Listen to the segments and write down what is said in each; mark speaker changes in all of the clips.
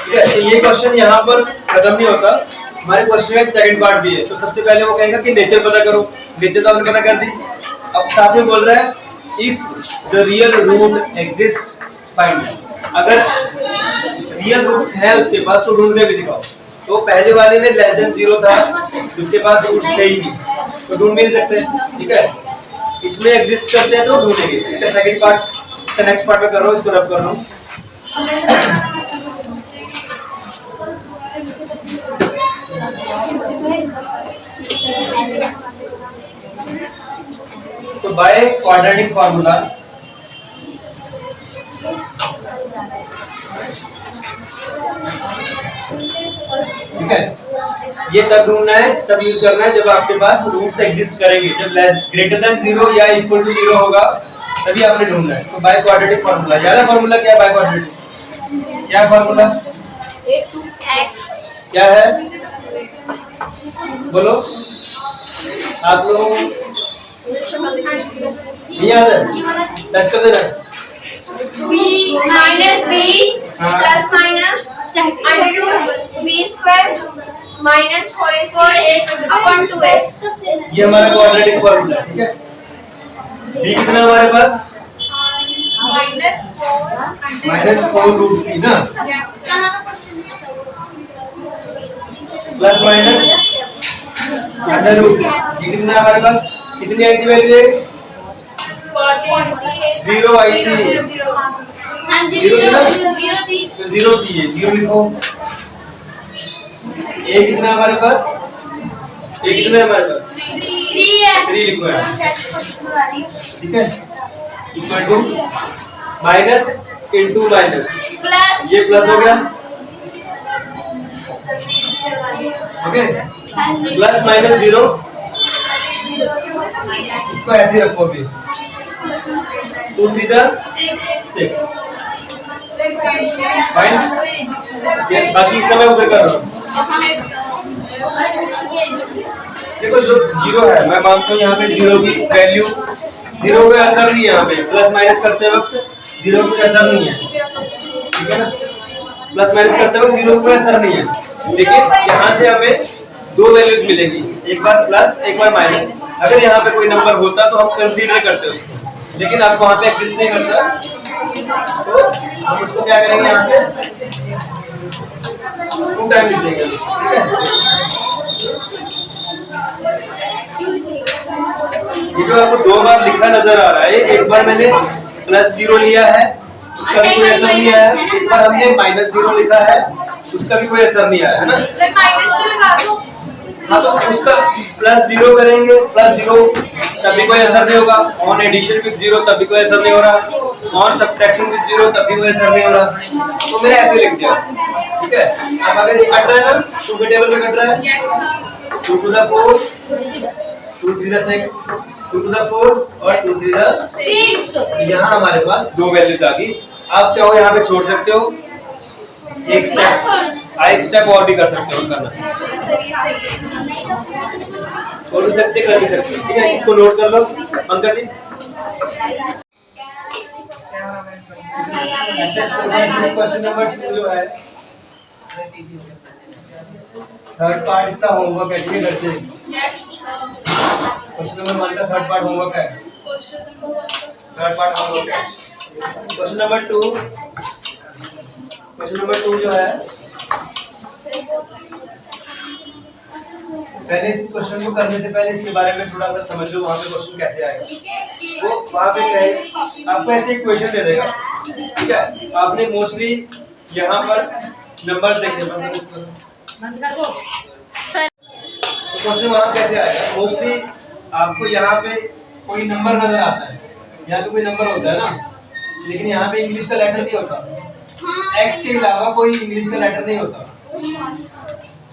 Speaker 1: ठीक है। तो ये क्वेश्चन यहाँ पर खत्म नहीं होता, हमारे क्वेश्चन का एक सेकंड पार्ट भी है। तो सबसे पहले वो कहेगा कि नेचर पता करो, नेचर तो हमने पता कर दी। अब साथ में बोल रहा है if the real root exist find. अगर रियल रूट्स है उसके पास तो ढूंढ के भी दिखाओ। तो पहले वाले में लेस देन 0 था, उसके पास रूट्स थे ही नहीं, तो ढूंढ भी नहीं सकते। ठीक है, इसमें एग्जिस्ट करते हैं तो ढूंढेंगे। इसका सेकंड पार्ट, इसका नेक्स्ट पार्ट में कर रहा हूँ, इसको रब कर रहा हूँ। तो बाय क्वाड्रेटिक फार्मूला ठीक है, ये तब ढूंढना है, तब यूज करना है जब आपके पास रूट्स एग्जिस्ट करेंगे। जब ग्रेटर देन 0 या इक्वल टू 0 होगा तभी आपने ढूंढना है। तो बाय क्वाड्रेटिक फार्मूला, ज्यादा फार्मूला क्या है बाय क्वाड्रेटिक? क्या फार्मूला क्या है बोलो आप लोग? नहीं याद है? टच कर देना।
Speaker 2: b minus b plus minus under root b square minus 4ac upon 2x।
Speaker 1: ये हमारा क्वाड्रेटिक फार्मूला। ठीक है, b कितना हमारे पास? -4 रूट 3 ना, प्लस माइनस अंडर रूट। ये कितना हमारे पास? कितनी आई थी वैल्यू? 0 आई थी।
Speaker 2: हाँ जी, 0 थी।
Speaker 1: 0 थी, ये 0 लिखो। a कितना हमारे पास? a कितना है हमारे पास?
Speaker 2: 3 है।
Speaker 1: 3 लिखो है। ठीक है, equal to minus into minus,
Speaker 2: plus
Speaker 1: ये प्लस हो गया। ओके,
Speaker 2: हाँ जी,
Speaker 1: प्लस माइनस 0, इसको ऐसे रखो अभी। 2 3 6 फाइन। बाकी इस समय उधर कर रहा हूँ। देखो जो 0 है, मैं मानता हूँ यहाँ पे 0 की वैल्यू, 0 का असर नहीं है यहाँ पे। प्लस माइनस करते वक्त 0 का असर नहीं है, ठीक है ना? प्लस माइनस करते वक्त 0 का असर नहीं है, लेकिन यहाँ से हमें दो वैल्यूज मिलेगी, एक बार प्लस एक बार माइनस। अगर यहाँ पे कोई नंबर होता तो हम कंसीडर करते उसको, लेकिन आप वहाँ पे एग्जिस्ट नहीं करता, तो हम उसको क्या करेंगे, यहाँ से 2 टाइम लिख देंगे। ठीक है, ये जो आपको 2 बार लिखा नजर आ रहा है, एक बार मैंने +0 लिया है, उसका भी कोई असर नहीं आया। एक बार हमने -0 लिखा है, उसका भी कोई असर नहीं आया, है ना? हाँ, तो उसका +0 करेंगे, +0 तभी कोई असर नहीं होगा। ऑन एडिशन विद 0 तभी कोई असर नहीं हो रहा। ऑन सब्ट्रैक्शन विद 0 तभी कोई असर नहीं हो रहा। तो मैंने ऐसे लिख दिया। ठीक है, अब अगर ये कट रहा है ना, 2 के टेबल में कट रहा है, 2 to the 4, 2 3 the 6, 2 to the 4 और 2 3 the 6। यहाँ हमारे पास 2 वैल्यूज आ गई। आप चाहो यहाँ पे छोड़ सकते हो, एक स्टेप और भी कर सकते हो, करना छोड़ सकते, कर भी सकते। ठीक है, इसको नोट कर लो, बंद कर दी। क्वेश्चन नंबर 2 जो है, थर्ड पार्ट इसका होमवर्क है। ठीक है, घर से क्वेश्चन नंबर 1 का थर्ड पार्ट होमवर्क है। थर्ड पार्ट होमवर्क है। क्वेश्चन नंबर 2 जो है, पहले इस क्वेश्चन को करने से पहले इसके बारे में थोड़ा सा समझ लो, वहाँ पे क्वेश्चन कैसे आएगा। वो वहाँ पे आपको ऐसे एक क्वेश्चन दे देगा। ठीक है, आपने मोस्टली यहाँ पर नंबर्स देखे, क्वेश्चन वहाँ कैसे आएगा। मोस्टली आपको यहाँ पे कोई नंबर नजर आता है, यहाँ पे कोई नंबर होता है ना, लेकिन यहाँ पे इंग्लिश का लेटर नहीं होता। एक्स के अलावा कोई इंग्लिश का लेटर नहीं होता।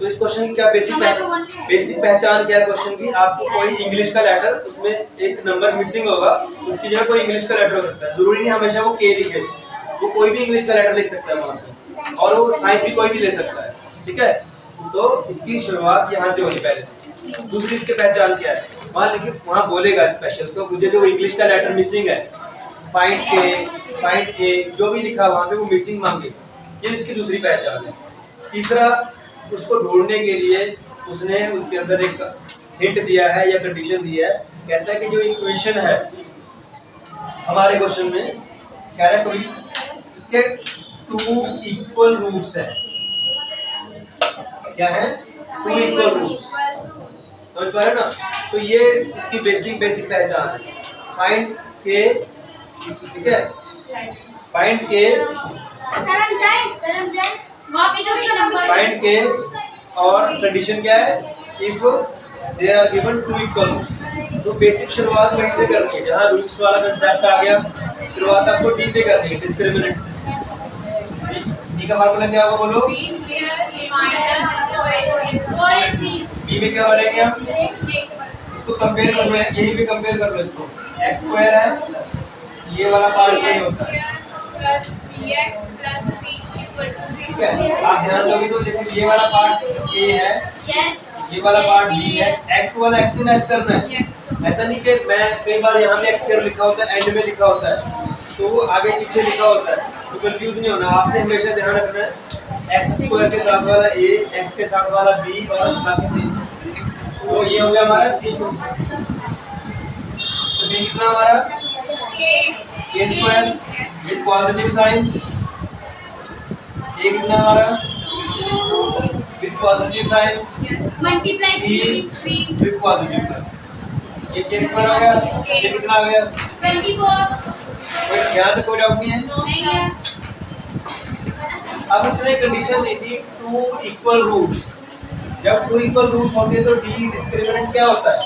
Speaker 1: तो इस क्वेश्चन की क्या बेसिक पहचान क्या है क्वेश्चन की? आपको कोई इंग्लिश का लेटर, उसमें एक नंबर मिसिंग होगा, उसकी जगह कोई इंग्लिश का लेटर हो सकता है। जरूरी नहीं हमेशा वो के लिखे, वो कोई भी इंग्लिश का लेटर लिख सकता है वहां से, और वो साइन भी कोई भी ले सकता है। ठीक है, तो इसकी शुरुआत यहाँ से होगी पहले। दूसरी इसकी पहचान क्या है, वहाँ लिखे, वहाँ बोलेगा स्पेशल, तो मुझे जो इंग्लिश का लेटर मिसिंग है, फाइंड ए, जो भी लिखा वहाँ पे वो मिसिंग मांगे ये उसकी दूसरी पहचान है। तीसरा, उसको ढूंढने के लिए उसने उसके अंदर एक हिंट दिया है या कंडीशन दिया है। कहता है कि जो इक्वेशन है हमारे क्वेश्चन में, कह रहा है कोई उसके 2 इक्वल रूट्स है। क्या है? 2 इक्वल रूट्स। समझ पा रहे ना? तो ये इसकी बेसिक पहचान है। फाइंड के, ठीक है, फाइंड के, फाइंड के, और कंडीशन क्या है? If there are given 2 equal roots. तो बेसिक शुरुआत वहीं से करनी है जहाँ रूट्स वाला कंसेप्ट आ गया। शुरुआत आपको डी से करनी है, डिस्क्रिमिनेंट से। डी का फार्मूला क्या होगा बोलो? बी में क्या भरेंगे हम? इसको कंपेयर कर लो, यहीं पे कंपेयर कर लो इसको। x स्क्वायर है, ये वाला पार्ट नहीं होता है, ठीक है। आप ध्यान दोगे तो देखो ये वाला पार्ट a है, ये वाला पार्ट b है। x वाला x से मैच करना है। ऐसा नहीं कि मैं कई बार यहाँ पे x स्क्वायर लिखा होता है, एंड में लिखा होता है, तो वो आगे पीछे लिखा होता है, तो कंफ्यूज नहीं होना। आपने हमेशा ध्यान रखना है x स्क्वायर के साथ वाला a, x के साथ वाला b और बाकी c। तो ये हो गया हमारा c। तो b कितना हमारा? a square with positive sign. a कितना हमारा? With positive sign.
Speaker 2: Multiply
Speaker 1: c with positive sign. ये k स्क्वायर आ गया। ये कितना आ गया?
Speaker 2: 24।
Speaker 1: कोई ध्यान, कोई डाउट नहीं है?
Speaker 2: नहीं है।
Speaker 1: अब उसने कंडीशन दी थी 2 इक्वल रूट्स। जब 2 इक्वल रूट्स होते हैं तो डी डिस्क्रिमिनेंट क्या होता है?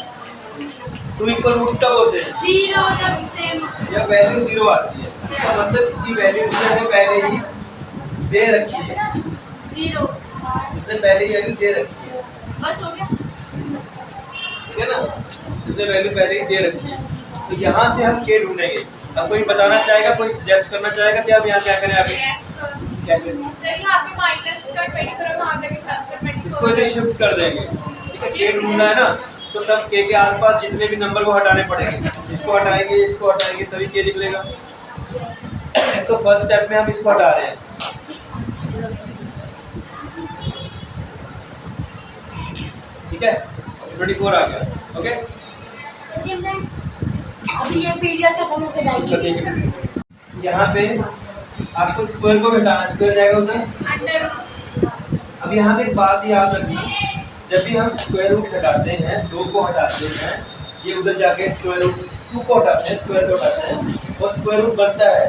Speaker 1: 2 इक्वल रूट्स कब होते हैं?
Speaker 2: 0 जब सेम,
Speaker 1: जब वैल्यू 0 आती है। इसका मतलब इसकी वैल्यू उसने पहले ही दे रखी है।
Speaker 2: 0
Speaker 1: उसने पहले ही वैल्यू दे रखी है,
Speaker 2: बस हो गया।
Speaker 1: ठीक है ना? उसने वैल्यू पहले ही दे रखी है। तो यहाँ से हम के ढूंढेंगे। अब कोई बताना चाहेगा, कोई सजेस्ट करना चाहेगा कि आप यहाँ क्या करें आगे? कैसे? इसको इधर शिफ्ट कर देंगे, ठीक है। के ढूंढना है ना, तो सब के आसपास जितने भी नंबर को हटाने पड़ेंगे। इसको हटाएंगे, इसको हटाएंगे, तभी के निकलेगा। तो फर्स्ट स्टेप में हम इसको हटा रहे हैं, ठीक है। 24 आ गया, ओके।
Speaker 2: अभी ये पीरियड खत्म होके जाएगी।
Speaker 1: यहाँ पे आपको स्क्वायर को हटाना, स्क्वायर जाएगा उधर। अब यहाँ पे एक बात याद रखना, जब भी हम स्क्वायर रूट हटाते हैं, 2 को हटाते हैं, ये उधर जाके स्क्वायर रूट 2 को हटाते हैं, स्क्वायर को हटाते हैं, और स्क्वायर रूट बनता है,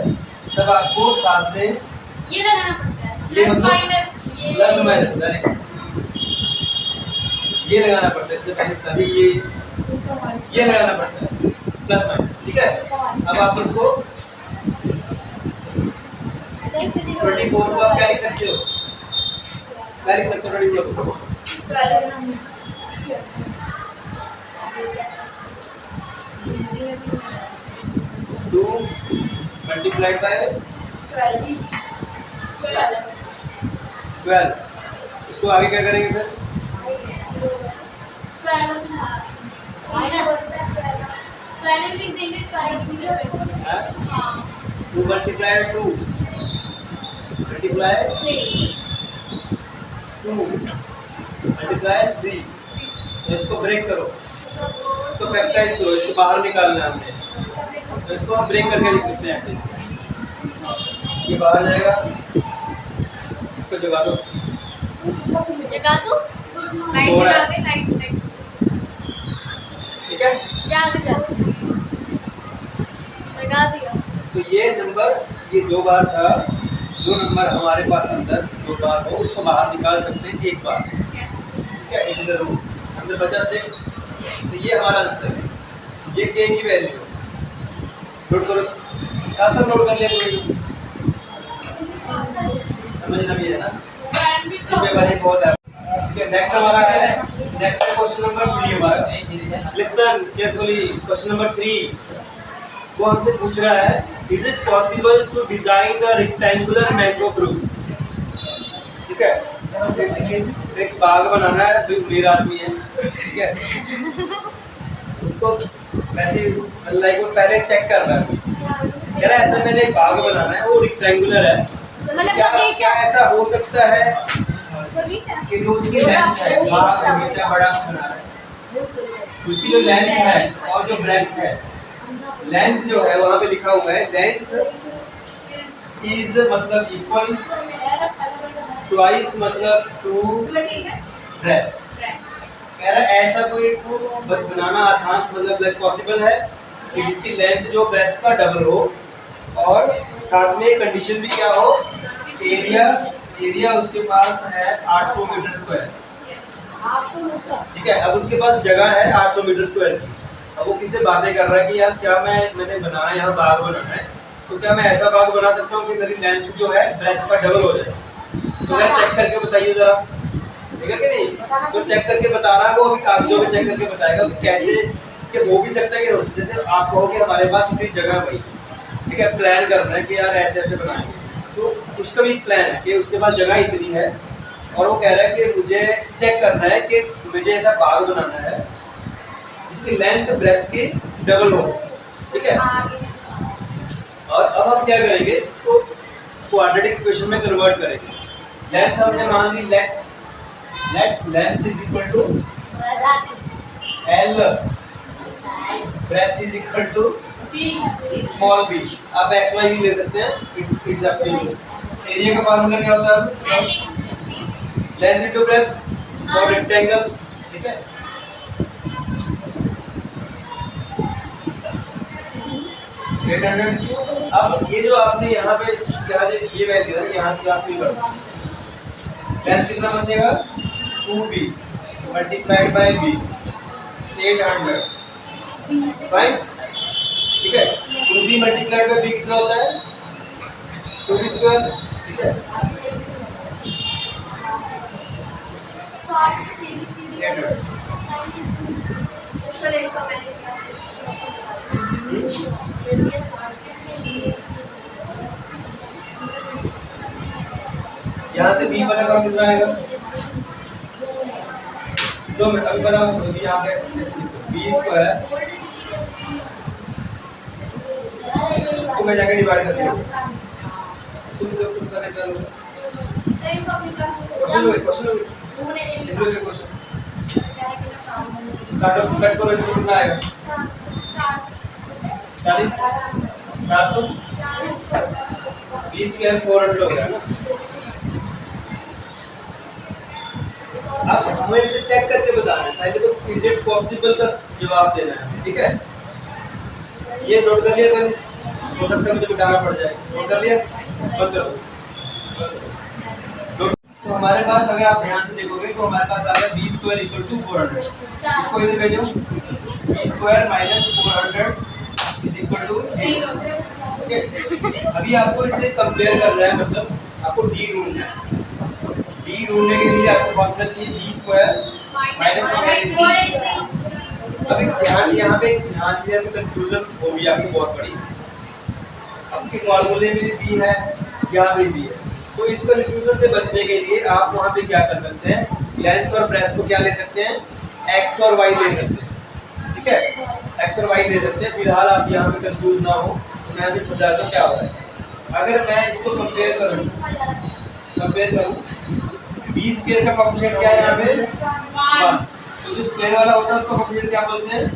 Speaker 1: तब आपको साथ में
Speaker 2: ये लगाना पड़ता है।
Speaker 1: ये मतलब प्लस माइनस, ये लगाना पड़ता है। इससे पहले तभी ये लगाना पड़ता है, प्लस माइनस, ठीक है। अब आप इसको 24 को आप क्या लिख सकते हो? क्या लिख सकते हो 24 को? 2 मल्टीप्लाइड बाय 12। इसको आगे क्या करेंगे फिर? हाँ? 2 मल्टीप्लाई 2 मल्टीप्लाई 2 मल्टीप्लाई 3। तो इसको ब्रेक करो, इसको फैक्टराइज करो, इसको बाहर निकालना है हमने। तो इसको हम ब्रेक करके लिख सकते हैं ऐसे, ये बाहर जाएगा, इसको जगा दो,
Speaker 2: जगा दो,
Speaker 1: ठीक है।
Speaker 2: जगा दिया।
Speaker 1: तो ये नंबर, ये 2 बार था, जो नंबर हमारे पास अंदर 2 बार हो उसको बाहर निकाल सकते हैं 1 बार, ठीक है। एक जरूर अंदर बचा 6। तो ये हमारा आंसर है, ये के की वैल्यू नोट करो, साथ साथ नोट कर लिया, समझना भी है ना, जिम्मेवारी बहुत है। ठीक है, नेक्स्ट हमारा है, नेक्स्ट क्वेश्चन नंबर 3 हमारा। लिसन केयरफुली, क्वेश्चन नंबर 3 वो हमसे पूछ रहा है, is it possible to design a rectangular mango fruit. ठीक है, एक बाग बनाना है, कोई अमीर आदमी है, ठीक है, उसको वैसे लाइक वो पहले चेक कर रहा है, कह रहा है ऐसा मैंने एक बाग बनाना है, वो रेक्टेंगुलर है,
Speaker 2: मतलब
Speaker 1: क्या
Speaker 2: बगीचा।
Speaker 1: ऐसा हो सकता है
Speaker 2: बगीचा।
Speaker 1: कि जो उसकी लेंथ है, बाग बगीचा बड़ा बना रहा है, उसकी जो लेंथ है और जो ब्रेथ है, लेंथ जो है वहां पे लिखा हुआ है लेंथ इज मतलब इक्वल, ट्वाइस मतलब टू ब्रेथ। कह रहा है ऐसा कोई बनाना आसान मतलब लाइक पॉसिबल है कि जिसकी लेंथ जो ब्रेथ का डबल हो और साथ में कंडीशन भी क्या हो, एरिया एरिया उसके पास है 800 मीटर स्क्वायर। ठीक है, अब उसके पास जगह है 800 मीटर स्क्वायर की। अब वो किससे बातें कर रहा है कि यार क्या मैंने बनाना यहाँ बाग बनाना है, तो क्या मैं ऐसा बाग बना सकता हूँ कि मेरी लेंथ जो है ब्रेथ का डबल हो जाए। तो यार चेक करके बताइए जरा, ठीक है कि नहीं? तो चेक करके बता रहा है वो, अभी कागजों में चेक करके बताएगा कि कैसे कि हो भी सकता है कि जैसे आप कहो कि हमारे पास इतनी जगह भाई, ठीक है, प्लान करना है कि यार ऐसे ऐसे बनाएंगे, तो उसका भी प्लान है कि उसके पास जगह इतनी है और वो कह रहा है कि मुझे चेक करना है कि मुझे ऐसा बाग बनाना है जिसकी लेंथ ब्रेथ की डबल हो। ठीक है, और अब हम क्या करेंगे, इसको क्वाड्रेटिक इक्वेशन में कन्वर्ट करेंगे। लेंथ हमने मान ली, length is equal to L, breadth is equal to small B. आप एक्स वाई भी ले सकते हैं, it's up to you. Area का फार्मूला क्या होता है? Length into breadth for rectangle. ठीक है, अब ये जो आपने यहाँ पे ये वैल्यू है, यहाँ से आप फिल कर दो। लेंथ कितना बचेगा? 2b multiplied by b, 800। Fine, ठीक है। 2b मल्टीप्लाइड बाय b कितना होता है? 2b square. ठीक है, 800। यहाँ से b वाला काम कितना आएगा? 2 मिनट अभी बना, यहाँ से b स्क्वायर, इसको मैं जाके डिवाइड कर दूँगा। तुम लोग खुद करने चलो। क्वेश्चन लो क्वेश्चन काटो, कट करो, इसको कितना आएगा? 40, 400, 20 स्क्वायर 400 हो गया ना। अब हमें इसे चेक करके बताना है, पहले तो इज इट पॉसिबल का जवाब देना है। ठीक है, ये नोट कर लिया मैंने, हो सकता है मुझे मिटाना पड़ जाए। नोट कर लिया, बंद करो। तो हमारे पास अगर आप ध्यान से देखोगे तो हमारे पास आ गया b स्क्वायर इक्वल टू 400। इसको इधर भेजो, b square minus 400 is equal to 0। Okay, अभी आपको इसे कंपेयर करना है, मतलब आपको d ढूंढना है। d ढूंढने के लिए आपको फॉर्मूला चाहिए b स्क्वायर माइनस 4ac। अभी ध्यान यहाँ पे ध्यान दिया तो कंफ्यूजन होगी आपकी बहुत बड़ी। आपके फॉर्मूले में b है, यहाँ भी b है, तो इस कंफ्यूजन से बचने के लिए आप वहाँ पे क्या कर सकते हैं, लेंथ और ब्रेथ को क्या ले सकते हैं, x और y ले सकते हैं। ठीक है, x और y ले सकते हैं। फिलहाल आप यहाँ पे कंफ्यूज ना हो, तो मैं अभी समझाता हूँ क्या हो रहा है। अगर मैं इसको कंपेयर करूँ b स्क्वायर का कोएफिशिएंट क्या है यहाँ पे? 1। तो जो स्क्वायर वाला होता है उसका कोएफिशिएंट क्या बोलते हैं? a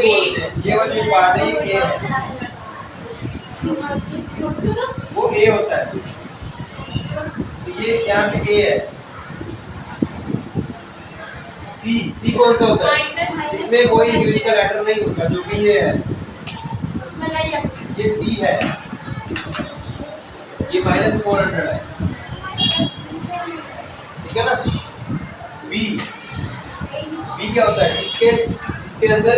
Speaker 1: बोलते हैं। ये वाला जो पार्ट है ये a है, वो a होता है। तो ये यहाँ पे a है। c कौन सा होता है? इसमें कोई इंग्लिश का लेटर नहीं होता, जो कि ये है, ये c है, ये माइनस 400 है। ठीक है ना। b क्या होता है? इसके अंदर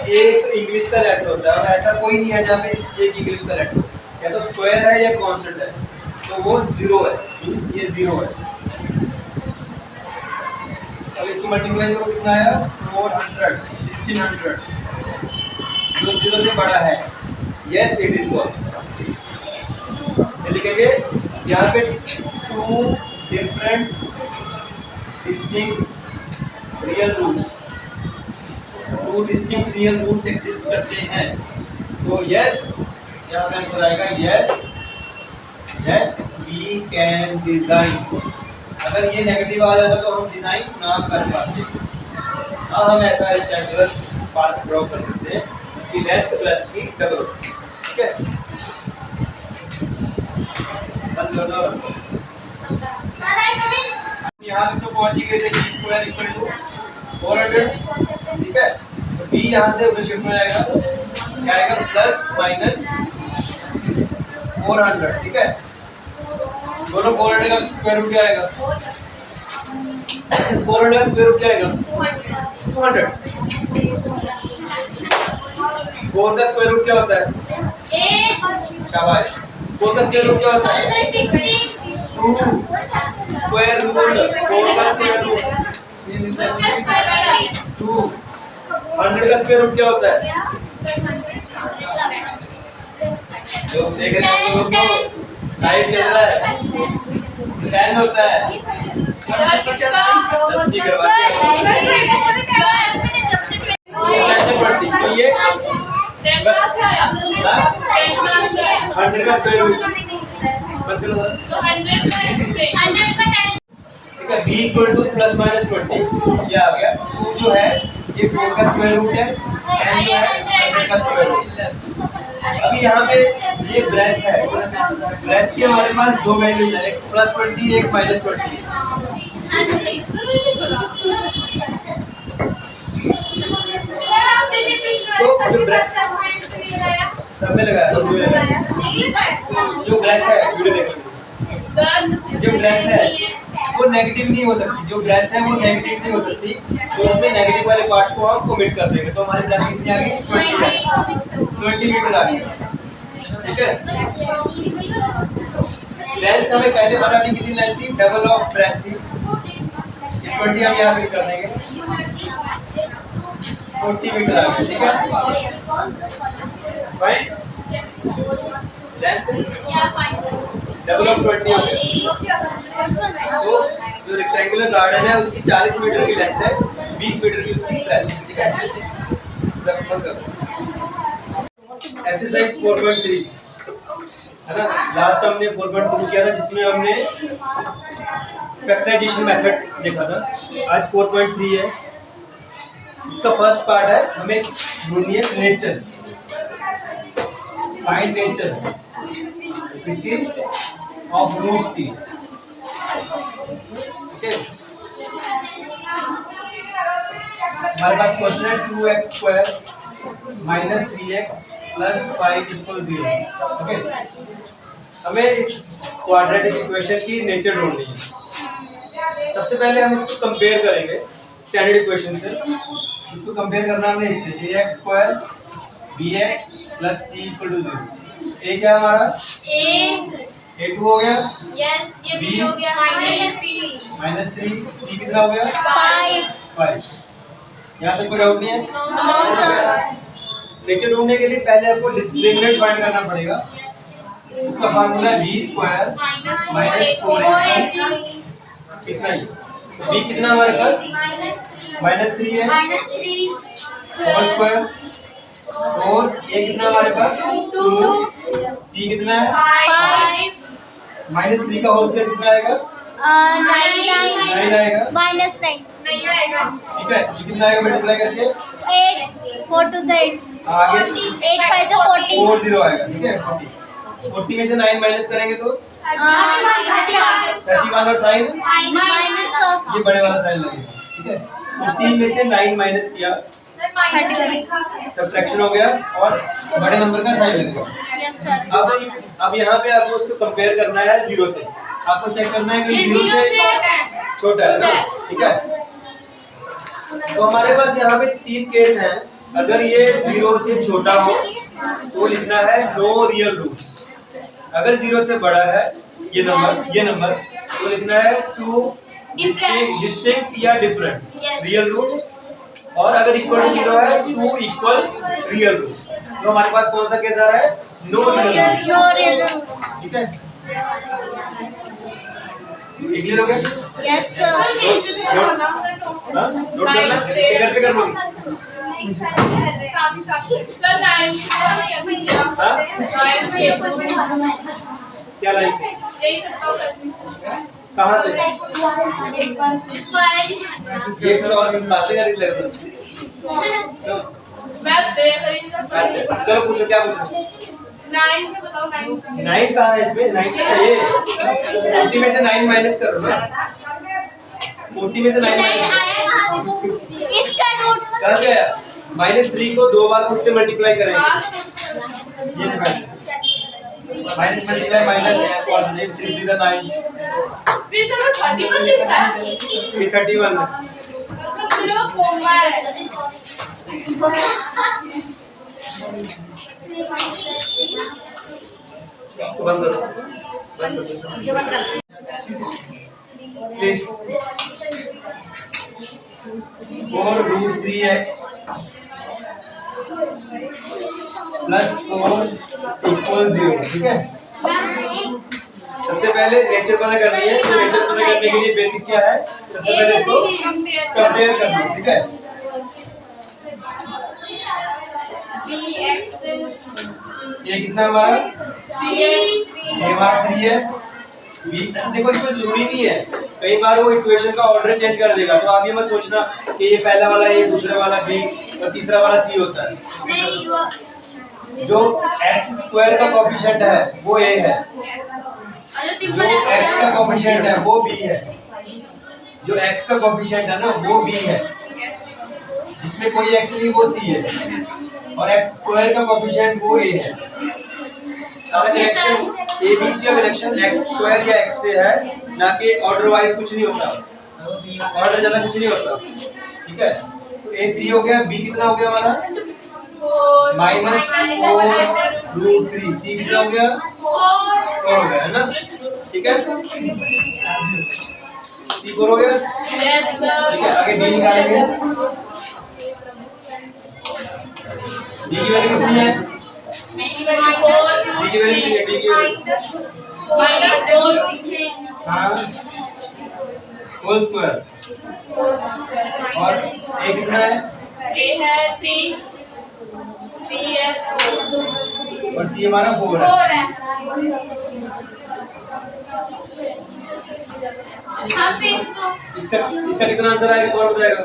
Speaker 1: एक इंग्लिश का लेटर होता है और ऐसा कोई नहीं है जहाँ पे एक इंग्लिश का लेटर, या तो स्क्वायर है या कांस्टेंट है, तो वो 0 है, मींस ये 0 है। अब इसको मल्टीप्लाई करो, कितना आया? 400, 1600, जो 0 से बड़ा है। Yes it is possible. लिखेंगे यहाँ पे 2 different distinct real roots, 2 distinct real roots exist करते हैं। तो यस, यहाँ पे आंसर आएगा yes yes we can design. अगर ये नेगेटिव आ जाता तो हम डिजाइन ना कर पाते। हाँ हम ऐसा रेक्टेंगुलर पार्ट ड्रॉ कर सकते हैं, इसकी लेंथ ब्रेड्थ की डबल होती है। ठीक है, यहाँ तो पहुंच ही गए थे बी स्क्वायर इक्वल टू 400। ठीक है, तो बी यहाँ से उधर शिफ्ट हो जाएगा, क्या आएगा प्लस माइनस 400। ठीक है, दोनों 400 का स्क्वायर रूट क्या आएगा? 400 का स्क्वायर रूट क्या आएगा? 200। 4 का स्क्वायर रूट क्या होता है? शाबाश। 4 का स्क्वायर रूट क्या होता है? 2 स्क्वायर रूट 4 का स्क्वायर रूट 2। 100 का स्क्वायर रूट क्या होता है? जो देख रहे हैं आप लोग तो लाइव चल रहा है, 10 होता है। 80 करवा दिया तो ये 100 का स्क्वायर रूट ठीक है, b equal two plus minus 20 ये आ गया। 2 जो है ये 4 का स्क्वायर रूट है, n जो है 100 का स्क्वायर रूट। अभी यहाँ पे ये ब्रेथ है, ब्रेथ की हमारे पास दो वैल्यू है, एक प्लस 20 एक माइनस 20। तो सब में लगाया जो ब्रेथ है वीडियो देखो। जो ब्रेथ है वो नेगेटिव नहीं हो सकती, जो ब्रेथ है वो नेगेटिव नहीं हो सकती, तो उसमें नेगेटिव वाले पार्ट को हम ओमिट कर देंगे। तो हमारी ब्रेथ कितनी आ गई? 20 मीटर आ गई। ठीक है, लेंथ हमें पहले पता नहीं कितनी लेंथ थी, डबल ऑफ ब्रेथ थी। ये 20 हम यहाँ फिल कर देंगे, 40 मीटर आ गई। ठीक है, फाइन। लेंथ डबल ऑफ 20 हो गया। तो जो रेक्टेंगुलर गार्डन है उसकी 40 मीटर की लेंथ है, 20 मीटर की उसकी ब्रेथ। ठीक है, एक्सरसाइज 4.3 है ना, लास्ट हमने 4.2 किया था जिसमें हमने फैक्टराइजेशन मेथड देखा था। आज 4.3 है, इसका फर्स्ट पार्ट है हमें ढूंढनी है नेचर, फाइंड नेचर किसकी? ऑफ रूट्स की। ठीक है, हमारे पास क्वेश्चन है 2x square minus 3x plus 5 equal 0। Okay, हमें इस क्वाड्रेटिक इक्वेशन की नेचर ढूंढनी है। सबसे पहले हम इसको कंपेयर करेंगे स्टैंडर्ड इक्वेशन से। इसको कंपेयर करना हमने इससे, ax square bx plus c equal to 0। a क्या हमारा? a2 हो गया,
Speaker 2: यस ये b हो गया
Speaker 1: माइनस 3, c कितना हो गया? 5। यहाँ तक कोई डाउट नहीं है?
Speaker 2: No sir.
Speaker 1: नेचर ढूंढने के लिए पहले आपको डिस्क्रिमिनेंट फाइंड करना पड़ेगा। उसका फार्मूला है b स्क्वायर माइनस 4ac कितना ही, b कितना हमारे पास? माइनस 3 है, होल स्क्वायर, और a कितना हमारे पास? 2, c कितना है?
Speaker 2: 5
Speaker 1: माइनस 3 का होल स्क्वायर कितना आएगा?
Speaker 2: 9
Speaker 1: आएगा।
Speaker 2: माइनस 9
Speaker 1: ठीक है, ये कितना आएगा मल्टीप्लाई करके?
Speaker 2: 8 4 to 8
Speaker 1: आगे
Speaker 2: 8 5 तो 40
Speaker 1: 40 आएगा। ठीक है, 40 में से 9 माइनस करेंगे तो 31 और साइन
Speaker 2: माइनस
Speaker 1: ये बड़े वाला साइन लगेगा। ठीक है, 14 में से 9 माइनस किया, सब्ट्रैक्शन हो गया और बड़े नंबर का साइन लगेगा।
Speaker 2: Yes sir.
Speaker 1: अब यहाँ पे आपको उसको कंपेयर करना है 0 से। आपको चेक करना है कि 0 से छोटा है ना। ठीक है, तो हमारे पास यहाँ पे 3 केस हैं। अगर ये 0 से छोटा हो तो लिखना है नो रियल रूट्स। अगर 0 से बड़ा है ये नंबर तो लिखना है 2 डिस्टिंक्ट या डिफरेंट रियल रूट्स। और अगर इक्वल टू 0 है 2 इक्वल रियल रूट्स। तो हमारे पास कौन सा केस आ रहा है? No real roots. ठीक है, क्लियर हो गया?
Speaker 2: Yes sir.
Speaker 1: नोट करना, फिगर पे कर लोगे। क्या लाइन से?
Speaker 3: यही सब का
Speaker 1: कहाँ से?
Speaker 2: इसको आया
Speaker 1: ये कुछ और बातें कर रही लग रही।
Speaker 3: मैं दे करी ना।
Speaker 1: अच्छा चलो पूछो, क्या पूछो?
Speaker 3: 9 से बताओ 9 से।
Speaker 1: 9 कहाँ है इसमें? 9 तो चाहिए। 40 में से 9 माइनस करो ना। 40 में से 9 माइनस
Speaker 2: आया कहाँ से वो पूछ रही है। इसका रूट
Speaker 1: कहाँ से आया? -3 को 2 बार खुद से मल्टीप्लाई करेंगे। ये दिखाइए। माइनस मल्टीप्लाई माइनस है, पॉजिटिव 3 to the 9,
Speaker 3: फिर से 31 लिखा है।
Speaker 1: फिर 31 है।
Speaker 3: अच्छा मुझे वो कोमा है।
Speaker 1: इसको बंद करो, बंद करो प्लीज। 4√3x प्लस 4 इक्वल 0, ठीक है। सबसे पहले नेचर पता करनी है, तो नेचर पता करने के लिए बेसिक क्या है? सबसे पहले इसको कंपेयर करना है, ठीक है। ये कितना हमारा? ये हमारा 3 है। देखो इसमें जरूरी नहीं है, कई बार वो इक्वेशन का ऑर्डर चेंज कर देगा, तो आप ये मत सोचना कि ये पहला वाला ए, दूसरा वाला बी और तीसरा वाला सी होता है। जो x² का कोएफिशिएंट है वो a है, जो x का कोएफिशिएंट है वो b है, जो x का कोएफिशिएंट है ना वो b है, जिसमें कोई x नहीं वो c है, और x² का कोएफिशिएंट वो a है। सारा कनेक्शन ABC का कनेक्शन x² या x से है, ना कि ऑर्डर वाइज कुछ नहीं होता, ऑर्डर ज्यादा कुछ नहीं होता, ठीक है। तो a 3 हो गया, b कितना हो गया हमारा? -4√3, c कितना हो गया? 4 हो गया, है ना, ठीक है। c 4 हो गया, ठीक है। आगे b निकालेंगे। d की वैल्यू कितनी है? d की वैल्यू कितनी है? d की वैल्यू हाँ होल स्क्वायर, और a कितना है?
Speaker 3: A है 3, C है 4,
Speaker 1: और c हमारा 4 है।
Speaker 3: 4 है। हाँ पे इसको
Speaker 1: इसका कितना आंसर आएगा कौन बताएगा?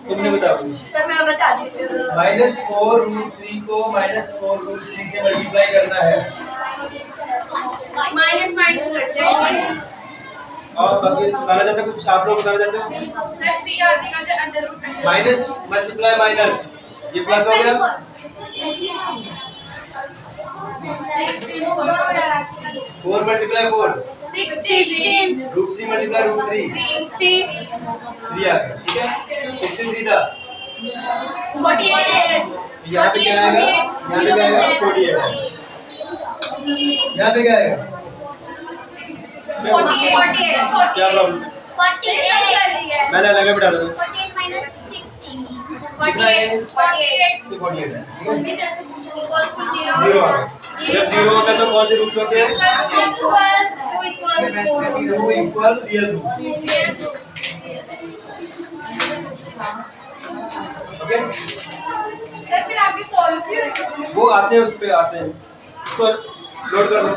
Speaker 1: तुमने बताओ।
Speaker 3: सर मैं बता देती हूँ।
Speaker 1: -4√3 को -4√3 से मल्टीप्लाई करना है,
Speaker 3: माइनस कट जाएंगे।
Speaker 1: और बाकी बताना चाहते हो कुछ? आप लोग बताना चाहते हो?
Speaker 3: सर 3 आदि का जो under root
Speaker 1: minus multiply minus, ये प्लस हो गया,
Speaker 3: 16
Speaker 1: 4 मल्टीप्लाई 4,
Speaker 3: 16
Speaker 1: √3 मल्टीप्लाई √3, 3 आ गया, ठीक है। 16 3 था,
Speaker 3: 48
Speaker 1: यहाँ पे क्या आएगा? यहाँ पे क्या आएगा? 48 है। यहाँ पे क्या आएगा?
Speaker 3: 48
Speaker 1: क्या प्रॉब्लम?
Speaker 3: 48
Speaker 1: मैंने अलग बिठा दूंगा।
Speaker 2: 48 minus 16
Speaker 3: 48
Speaker 1: ये 48 है, ठीक है।
Speaker 3: equals to 0
Speaker 1: 0 आ गया। जब 0 होता है तो कौन से रूट्स होते हैं? Two equal real roots, okay.
Speaker 3: Sir फिर आगे सॉल्व क्यों?
Speaker 1: वो आते हैं, उस पे आते हैं, इसको नोट कर लो।